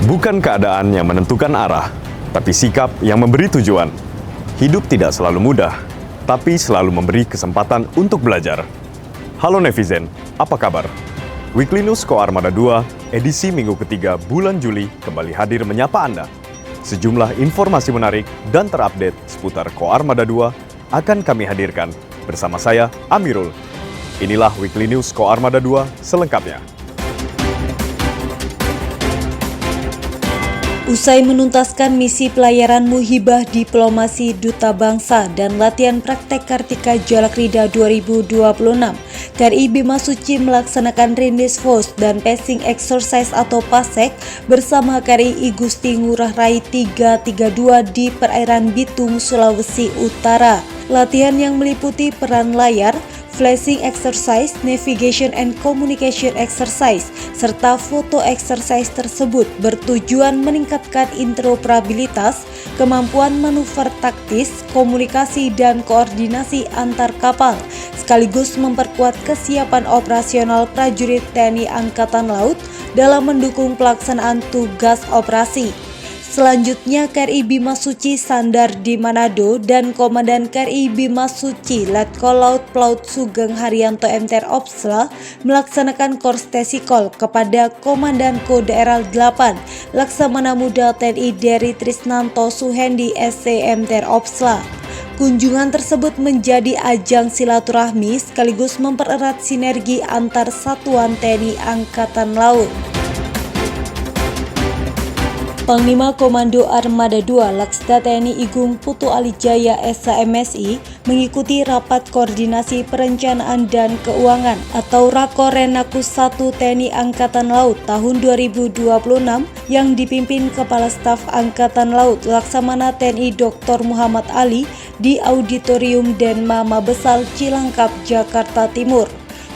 Bukan keadaan yang menentukan arah, tapi sikap yang memberi tujuan. Hidup tidak selalu mudah, tapi selalu memberi kesempatan untuk belajar. Halo netizen, apa kabar? Weekly News Koarmada 2, edisi minggu ketiga bulan Juli kembali hadir menyapa Anda. Sejumlah informasi menarik dan terupdate seputar Koarmada 2 akan kami hadirkan bersama saya, Amirul. Inilah Weekly News Koarmada 2 selengkapnya. Usai menuntaskan misi pelayaran Muhibah Diplomasi Duta Bangsa dan latihan praktek Kartika Jalakrida 2026, KRI Bima Suci melaksanakan Rindis Force dan Passing Exercise atau PASEK bersama KRI Igusti Ngurah Rai 332 di perairan Bitung, Sulawesi Utara. Latihan yang meliputi peran layar, flashing exercise, navigation and communication exercise, serta foto exercise tersebut bertujuan meningkatkan interoperabilitas, kemampuan manuver taktis, komunikasi dan koordinasi antar kapal, sekaligus memperkuat kesiapan operasional prajurit TNI Angkatan Laut dalam mendukung pelaksanaan tugas operasi. Selanjutnya, KRI Bima Suci sandar di Manado dan Komandan KRI Bima Suci Letkol Laut Pelaut Sugeng Haryanto MTR Opsla melaksanakan korstesikol kepada Komandan Kodaeral 8 Laksamana Muda TNI Dery Trisnanto Suhendi SC MTR Opsla. Kunjungan tersebut menjadi ajang silaturahmi sekaligus mempererat sinergi antar satuan TNI Angkatan Laut. Panglima Komando Armada 2 Laksda TNI Igung Putu Alijaya SHMSI mengikuti Rapat Koordinasi Perencanaan dan Keuangan atau Rakorenakus 1 TNI Angkatan Laut tahun 2026 yang dipimpin Kepala Staf Angkatan Laut Laksamana TNI Dr. Muhammad Ali di Auditorium Denma Mabesal Cilangkap, Jakarta Timur.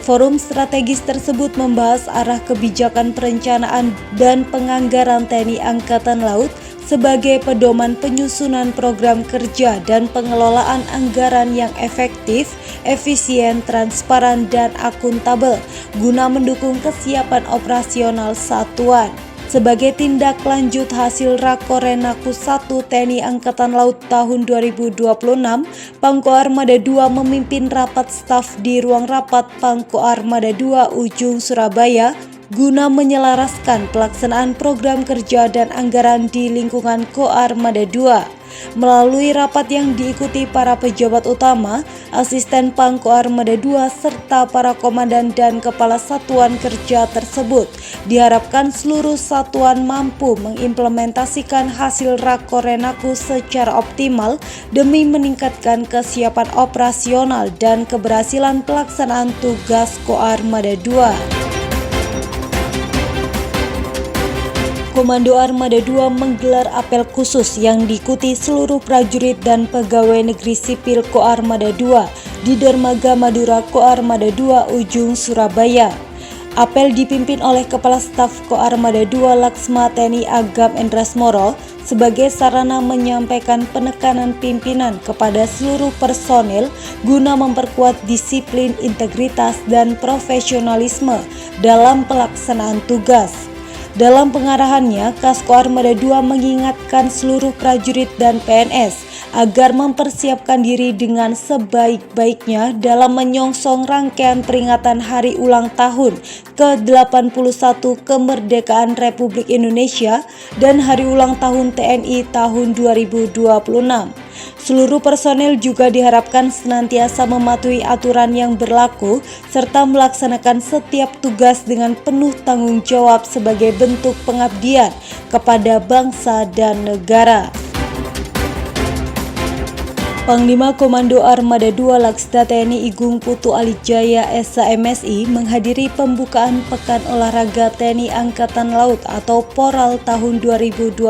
Forum strategis tersebut membahas arah kebijakan perencanaan dan penganggaran TNI Angkatan Laut sebagai pedoman penyusunan program kerja dan pengelolaan anggaran yang efektif, efisien, transparan, dan akuntabel guna mendukung kesiapan operasional satuan. Sebagai tindak lanjut hasil Rakorenakus 1 TNI Angkatan Laut tahun 2026, Pangko Armada 2 memimpin rapat staf di ruang rapat Pangko Armada 2 Ujung Surabaya guna menyelaraskan pelaksanaan program kerja dan anggaran di lingkungan Koarmada 2. Melalui rapat yang diikuti para pejabat utama, asisten Pangko Armada 2 serta para komandan dan kepala satuan kerja tersebut, diharapkan seluruh satuan mampu mengimplementasikan hasil Rakorenakus secara optimal demi meningkatkan kesiapan operasional dan keberhasilan pelaksanaan tugas Koarmada 2. Komando Armada 2 menggelar apel khusus yang diikuti seluruh prajurit dan pegawai negeri sipil Koarmada 2 di Dermaga Madura Koarmada 2 Ujung Surabaya. Apel dipimpin oleh Kepala Staf Koarmada 2 Laksma TNI Agam Endrasmoro sebagai sarana menyampaikan penekanan pimpinan kepada seluruh personil guna memperkuat disiplin, integritas, dan profesionalisme dalam pelaksanaan tugas. Dalam pengarahannya, Kasko Armada 2 mengingatkan seluruh prajurit dan PNS agar mempersiapkan diri dengan sebaik-baiknya dalam menyongsong rangkaian peringatan Hari Ulang Tahun ke-81 Kemerdekaan Republik Indonesia dan Hari Ulang Tahun TNI tahun 2026. Seluruh personel juga diharapkan senantiasa mematuhi aturan yang berlaku serta melaksanakan setiap tugas dengan penuh tanggung jawab sebagai bentuk pengabdian kepada bangsa dan negara. Panglima Komando Armada 2 Laksda TNI Igung Putu Alijaya SHMSI menghadiri pembukaan Pekan Olahraga TNI Angkatan Laut atau PORAL tahun 2026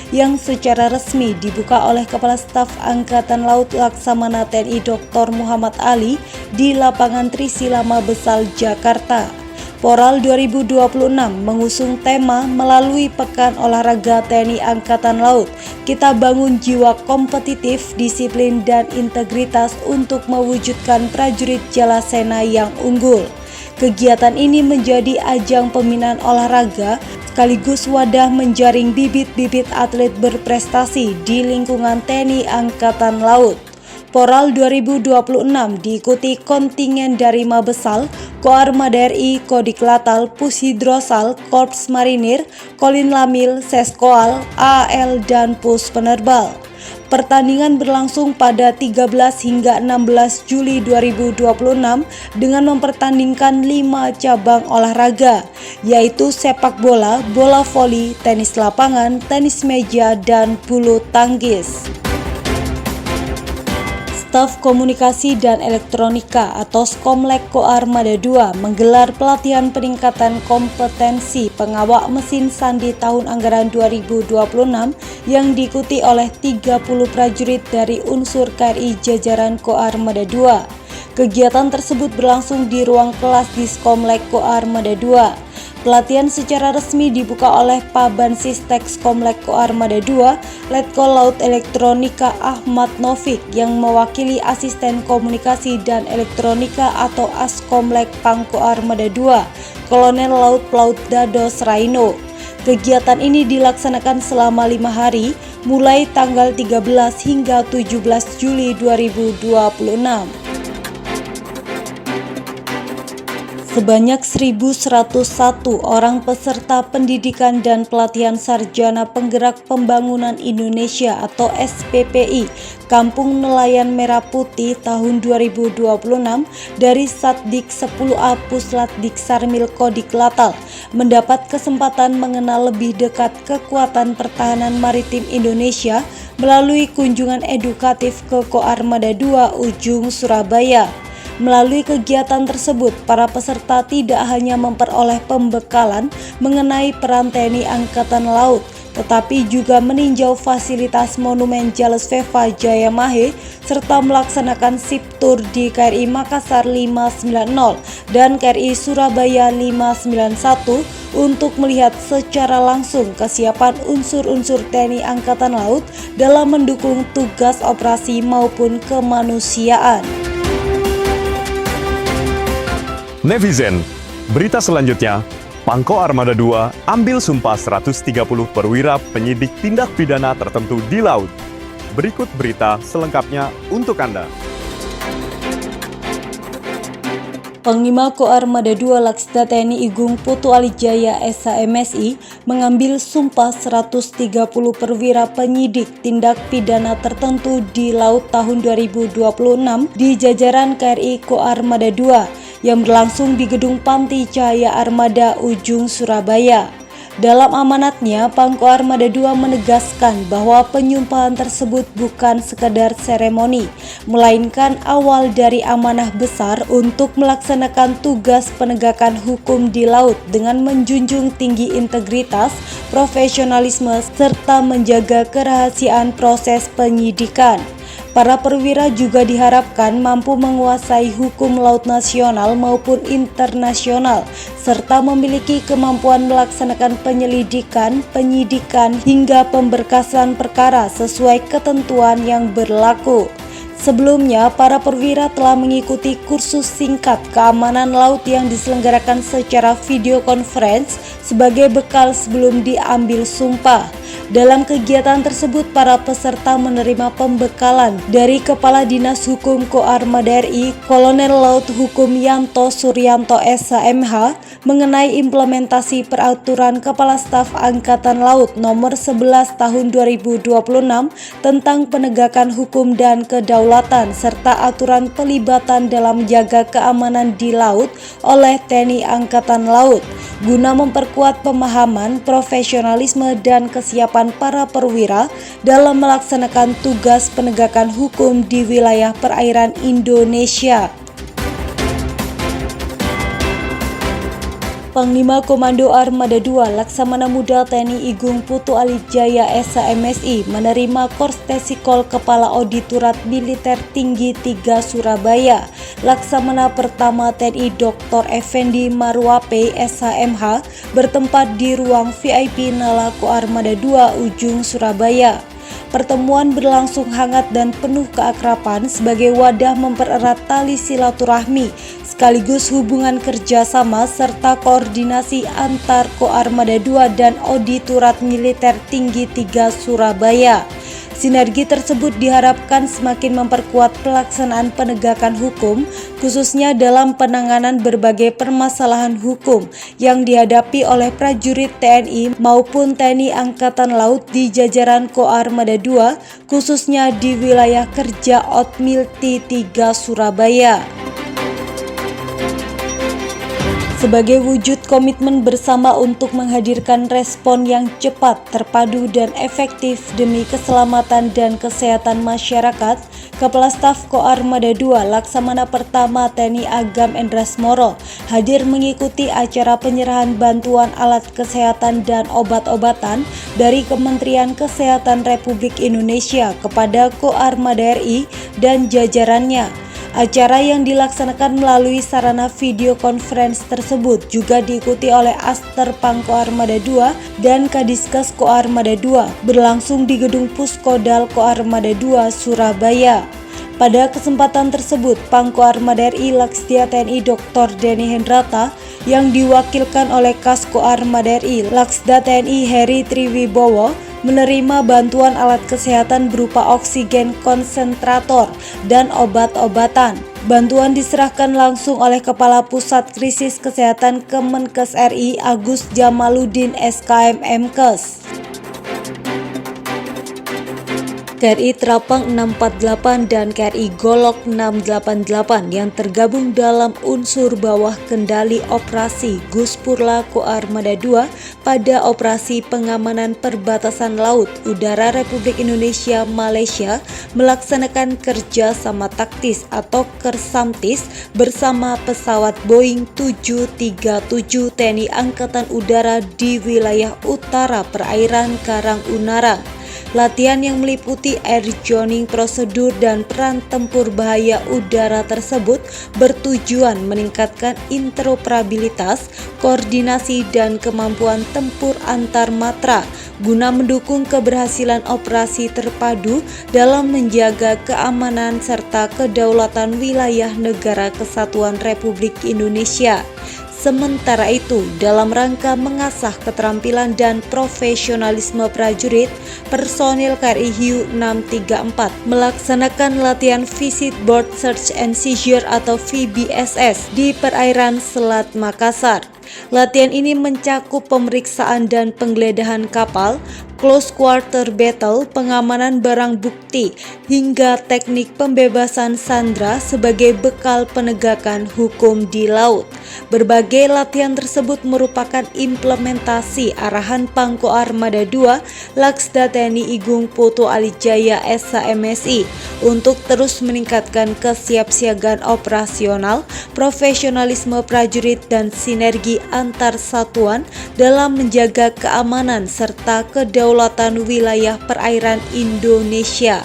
yang secara resmi dibuka oleh Kepala Staf Angkatan Laut Laksamana TNI Dr. Muhammad Ali di Lapangan Trisila Mabesal, Jakarta. PORAL 2026 mengusung tema melalui Pekan Olahraga TNI Angkatan Laut, kita bangun jiwa kompetitif, disiplin, dan integritas untuk mewujudkan prajurit Jalasena yang unggul. Kegiatan ini menjadi ajang pembinaan olahraga sekaligus wadah menjaring bibit-bibit atlet berprestasi di lingkungan TNI Angkatan Laut. Poral 2026 diikuti kontingen dari Mabesal, Koarmada RI, Kodiklatal, Pushidrosal, Korps Marinir, Kolin Lamil, Seskoal, AL, dan Pus Penerbal. Pertandingan berlangsung pada 13 hingga 16 Juli 2026 dengan mempertandingkan 5 cabang olahraga, yaitu sepak bola, bola voli, tenis lapangan, tenis meja, dan bulu tangkis. Staf Komunikasi dan Elektronika atau Skomlek Koarmada II menggelar pelatihan peningkatan kompetensi pengawak mesin sandi tahun anggaran 2026 yang diikuti oleh 30 prajurit dari unsur KRI jajaran Koarmada II. Kegiatan tersebut berlangsung di ruang kelas di Skomlek Koarmada II. Pelatihan secara resmi dibuka oleh Pabansistek Skomlek Koarmada II, Letkol Laut Elektronika Ahmad Novik yang mewakili Asisten Komunikasi dan Elektronika atau Askomlek Pangko Armada II, Kolonel Laut Plaut Dados Raino. Kegiatan ini dilaksanakan selama 5 hari, mulai tanggal 13 hingga 17 Juli 2026. Sebanyak 1.101 orang peserta pendidikan dan pelatihan Sarjana Penggerak Pembangunan Indonesia atau SPPI Kampung Nelayan Merah Putih tahun 2026 dari Satdik 10A Puslatdik Sarmil Kodiklatal mendapat kesempatan mengenal lebih dekat kekuatan pertahanan maritim Indonesia melalui kunjungan edukatif ke Koarmada II Ujung Surabaya. Melalui kegiatan tersebut, para peserta tidak hanya memperoleh pembekalan mengenai peran TNI Angkatan Laut, tetapi juga meninjau fasilitas Monumen Jales Veva Jaya Mahe serta melaksanakan sip tour di KRI Makassar 590 dan KRI Surabaya 591 untuk melihat secara langsung kesiapan unsur-unsur TNI Angkatan Laut dalam mendukung tugas operasi maupun kemanusiaan. Netizen, berita selanjutnya, Pangko Armada II ambil sumpah 130 perwira penyidik tindak pidana tertentu di laut. Berikut berita selengkapnya untuk Anda. Panglima Koarmada II Laksda TNI Igung Putu Alijaya SHMSI mengambil sumpah 130 perwira penyidik tindak pidana tertentu di laut tahun 2026 di jajaran KRI Koarmada II yang berlangsung di Gedung Panti Cahaya Armada Ujung Surabaya. Dalam amanatnya, Pangko Armada II menegaskan bahwa penyumpahan tersebut bukan sekadar seremoni, melainkan awal dari amanah besar untuk melaksanakan tugas penegakan hukum di laut dengan menjunjung tinggi integritas, profesionalisme, serta menjaga kerahasiaan proses penyidikan. Para perwira juga diharapkan mampu menguasai hukum laut nasional maupun internasional, serta memiliki kemampuan melaksanakan penyelidikan, penyidikan, hingga pemberkasan perkara sesuai ketentuan yang berlaku. Sebelumnya, para perwira telah mengikuti kursus singkat keamanan laut yang diselenggarakan secara video conference sebagai bekal sebelum diambil sumpah. Dalam kegiatan tersebut, para peserta menerima pembekalan dari Kepala Dinas Hukum Koarmada RI, Kolonel Laut Hukum Yanto Suryanto SHMH, mengenai implementasi peraturan Kepala Staf Angkatan Laut nomor 11 tahun 2026 tentang penegakan hukum dan kedaulatan serta aturan pelibatan dalam menjaga keamanan di laut oleh TNI Angkatan Laut guna memperkuat pemahaman, profesionalisme, dan kesiapan para perwira dalam melaksanakan tugas penegakan hukum di wilayah perairan Indonesia. Panglima Komando Armada II Laksamana Muda TNI Igung Putu Alijaya SHMSI menerima Korstesikol Kepala Auditorat Militer Tinggi 3 Surabaya. Laksamana Pertama TNI Dr. Effendi Marwape SHMH bertempat di ruang VIP Nala Koarmada II Ujung Surabaya. Pertemuan berlangsung hangat dan penuh keakraban sebagai wadah mempererat tali silaturahmi sekaligus hubungan kerjasama serta koordinasi antar Koarmada II dan Auditorat Militer Tinggi 3 Surabaya. Sinergi tersebut diharapkan semakin memperkuat pelaksanaan penegakan hukum, khususnya dalam penanganan berbagai permasalahan hukum yang dihadapi oleh prajurit TNI maupun TNI Angkatan Laut di jajaran Koarmada II, khususnya di wilayah kerja Otmilti 3 Surabaya. Sebagai wujud komitmen bersama untuk menghadirkan respon yang cepat, terpadu, dan efektif demi keselamatan dan kesehatan masyarakat, Kepala Staf Koarmada II Laksamana Pertama TNI Agam Endrasmoro hadir mengikuti acara penyerahan bantuan alat kesehatan dan obat-obatan dari Kementerian Kesehatan Republik Indonesia kepada Koarmada RI dan jajarannya. Acara yang dilaksanakan melalui sarana video conference tersebut juga diikuti oleh Aster Pangkoarmada II dan Kadiskes Koarmada II berlangsung di Gedung Puskodal Koarmada II Surabaya. Pada kesempatan tersebut, Pangkoarmada RI Laksdia TNI Dr. Denny Hendrata yang diwakilkan oleh Kaskoarmada RI Laksda TNI Heri Triwibowo menerima bantuan alat kesehatan berupa oksigen konsentrator dan obat-obatan. Bantuan diserahkan langsung oleh Kepala Pusat Krisis Kesehatan Kemenkes RI Agus Jamaludin SKM Mkes. KRI Trapang 648 dan KRI Golok 688 yang tergabung dalam unsur bawah kendali operasi Guspurla Koarmada II pada operasi pengamanan perbatasan laut udara Republik Indonesia Malaysia melaksanakan kerja sama taktis atau Kersamtis bersama pesawat Boeing 737 TNI Angkatan Udara di wilayah utara perairan Karang Unarang. Latihan yang meliputi air joining prosedur dan peran tempur bahaya udara tersebut bertujuan meningkatkan interoperabilitas, koordinasi, dan kemampuan tempur antar matra guna mendukung keberhasilan operasi terpadu dalam menjaga keamanan serta kedaulatan wilayah Negara Kesatuan Republik Indonesia. Sementara itu, dalam rangka mengasah keterampilan dan profesionalisme prajurit, personil KRI Hiu 634 melaksanakan latihan Visit Board Search and Seizure atau VBSS di perairan Selat Makassar. Latihan ini mencakup pemeriksaan dan penggeledahan kapal, close quarter battle, pengamanan barang bukti, hingga teknik pembebasan sandera sebagai bekal penegakan hukum di laut. Berbagai latihan tersebut merupakan implementasi arahan Pangkoarmada II Laksda TNI Igung Putu Alijaya SHMSI untuk terus meningkatkan kesiapsiagaan operasional, profesionalisme prajurit, dan sinergi antar satuan dalam menjaga keamanan serta kedaulatan wilayah perairan Indonesia.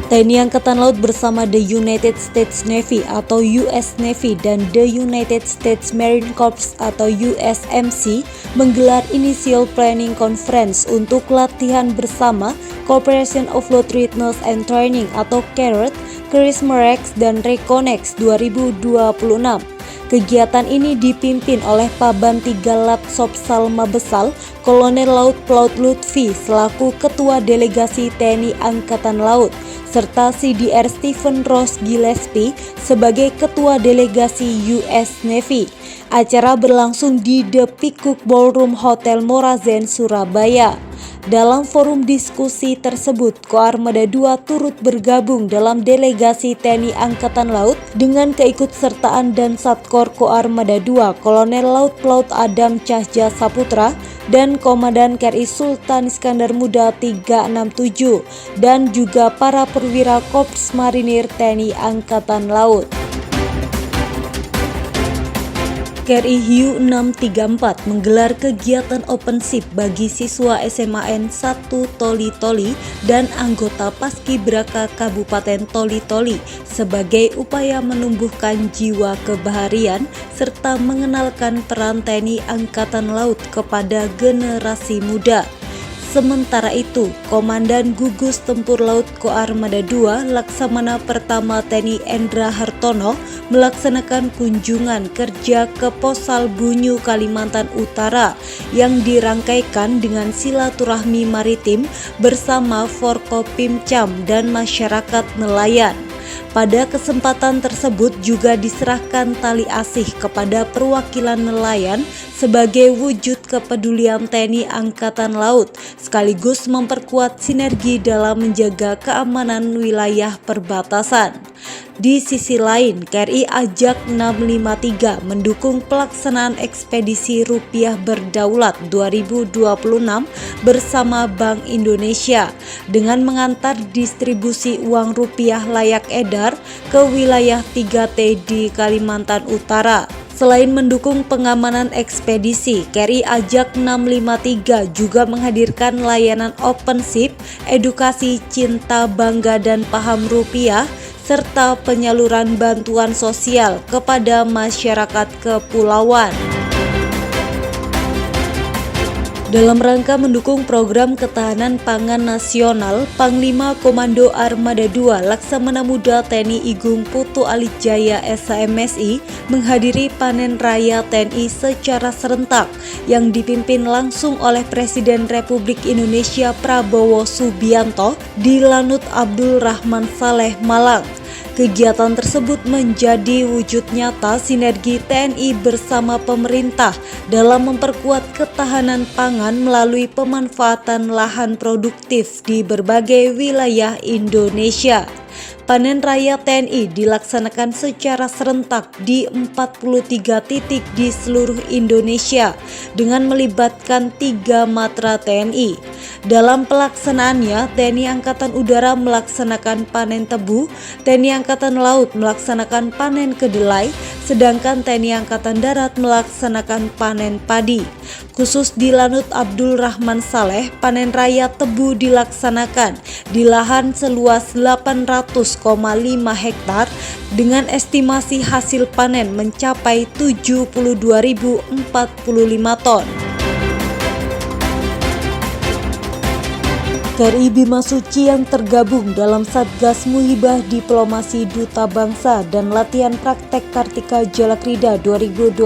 TNI Angkatan Laut bersama The United States Navy atau US Navy dan The United States Marine Corps atau USMC menggelar Initial Planning Conference untuk latihan bersama Cooperation of Laut Readiness and Training atau CART, Kerismerex dan Reconex 2026. Kegiatan ini dipimpin oleh Paban 3 Latsopsal Mabesal, Kolonel Laut Pelaut Lutfi selaku Ketua Delegasi TNI Angkatan Laut, serta CDR Stephen Ross Gillespie sebagai Ketua Delegasi US Navy. Acara berlangsung di The Peacock Ballroom Hotel Morazen, Surabaya. Dalam forum diskusi tersebut, Koarmada II turut bergabung dalam delegasi TNI Angkatan Laut dengan keikutsertaan dan Satkor Koarmada II Kolonel Laut Pelaut Adam Cahja Saputra dan Komandan KRI Sultan Iskandar Muda 367 dan juga para perwira Korps Marinir TNI Angkatan Laut. KRI Hiu 634 menggelar kegiatan OpenShip bagi siswa SMAN 1 Toli-Toli dan anggota Paskibraka Kabupaten Toli-Toli sebagai upaya menumbuhkan jiwa kebaharian serta mengenalkan peran TNI Angkatan Laut kepada generasi muda. Sementara itu, Komandan Gugus Tempur Laut Koarmada II Laksamana Pertama TNI Endra Hartono melaksanakan kunjungan kerja ke Posal Bunyu, Kalimantan Utara yang dirangkaikan dengan silaturahmi maritim bersama Forkopimcam dan masyarakat nelayan. Pada kesempatan tersebut juga diserahkan tali asih kepada perwakilan nelayan sebagai wujud kepedulian TNI Angkatan Laut sekaligus memperkuat sinergi dalam menjaga keamanan wilayah perbatasan. Di sisi lain, KRI Ajak 653 mendukung pelaksanaan ekspedisi Rupiah Berdaulat 2026 bersama Bank Indonesia dengan mengantar distribusi uang rupiah layak edar ke wilayah 3T di Kalimantan Utara. Selain mendukung pengamanan ekspedisi, KRI Ajak 653 juga menghadirkan layanan open ship, edukasi cinta, bangga dan paham rupiah, serta penyaluran bantuan sosial kepada masyarakat kepulauan. Dalam rangka mendukung program ketahanan pangan nasional, Panglima Komando Armada II Laksamana Muda TNI Igung Putu Alijaya SHMSI menghadiri panen raya TNI secara serentak yang dipimpin langsung oleh Presiden Republik Indonesia Prabowo Subianto di Lanut Abdul Rahman Saleh, Malang. Kegiatan tersebut menjadi wujud nyata sinergi TNI bersama pemerintah dalam memperkuat ketahanan pangan melalui pemanfaatan lahan produktif di berbagai wilayah Indonesia. Panen raya TNI dilaksanakan secara serentak di 43 titik di seluruh Indonesia dengan melibatkan 3 matra TNI. Dalam pelaksanaannya, TNI Angkatan Udara melaksanakan panen tebu, TNI Angkatan Laut melaksanakan panen kedelai, sedangkan TNI Angkatan Darat melaksanakan panen padi. Khusus di Lanut Abdul Rahman Saleh, panen raya tebu dilaksanakan di lahan seluas 800,5 hektar dengan estimasi hasil panen mencapai 72.045 ton. KRI Bima Suci yang tergabung dalam Satgas Muhibah Diplomasi Duta Bangsa dan Latihan Praktek Kartika Jalakrida 2026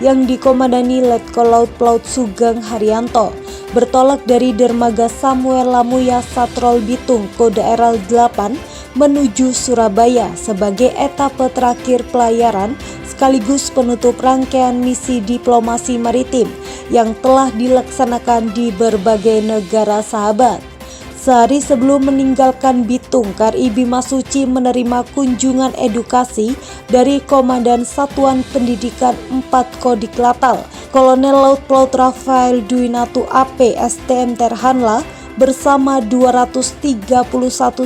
yang dikomandani Letkol Laut Pelaut Sugeng Haryanto bertolak dari Dermaga Samuel Lamuya Satrol Bitung Kode RL 8 menuju Surabaya sebagai etape terakhir pelayaran sekaligus penutup rangkaian misi diplomasi maritim yang telah dilaksanakan di berbagai negara sahabat. Sehari sebelum meninggalkan Bitung, KRI Bima Suci menerima kunjungan edukasi dari Komandan Satuan Pendidikan 4 Kodik Latal, Kolonel Laut Pelaut Rafael Dwinatu AP STM Terhanla bersama 231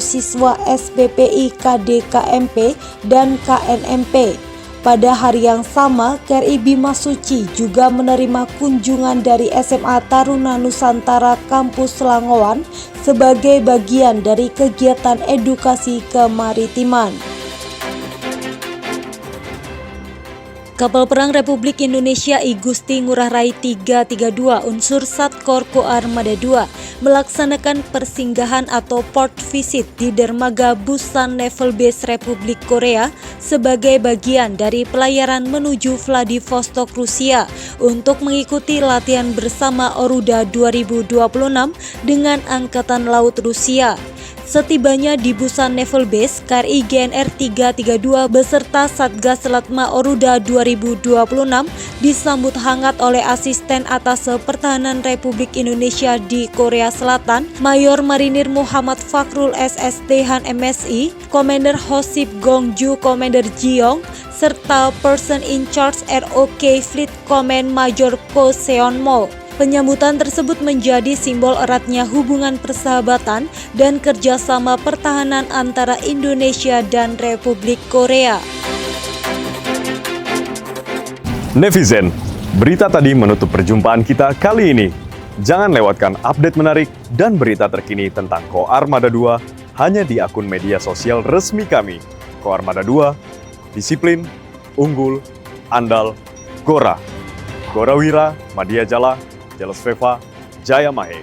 siswa SBPI KDKMP dan KNMP. Pada hari yang sama, KRI Bima Suci juga menerima kunjungan dari SMA Taruna Nusantara Kampus Langowan sebagai bagian dari kegiatan edukasi kemaritiman. Kapal Perang Republik Indonesia I Gusti Ngurah Rai 332 unsur Satkor Koarmada II melaksanakan persinggahan atau port visit di Dermaga Busan Naval Base Republik Korea sebagai bagian dari pelayaran menuju Vladivostok, Rusia untuk mengikuti latihan bersama Oruda 2026 dengan Angkatan Laut Rusia. Setibanya di Busan Naval Base, KRI GNR 332 beserta Satgas Latma Oruda 2026 disambut hangat oleh Asisten Atase Pertahanan Republik Indonesia di Korea Selatan, Mayor Marinir Muhammad Fakrul SST Han MSI, Komander Hosip Gongju, Komander Jiong, serta Person in Charge ROK Fleet Command Major Ko Seonmo. Penyambutan tersebut menjadi simbol eratnya hubungan persahabatan dan kerjasama pertahanan antara Indonesia dan Republik Korea. Netizen, berita tadi menutup perjumpaan kita kali ini. Jangan lewatkan update menarik dan berita terkini tentang Koarmada II hanya di akun media sosial resmi kami. Koarmada II, disiplin, unggul, andal, Gora. Gorawira, Madya Jala, Jelas Veva, Jaya Mahe.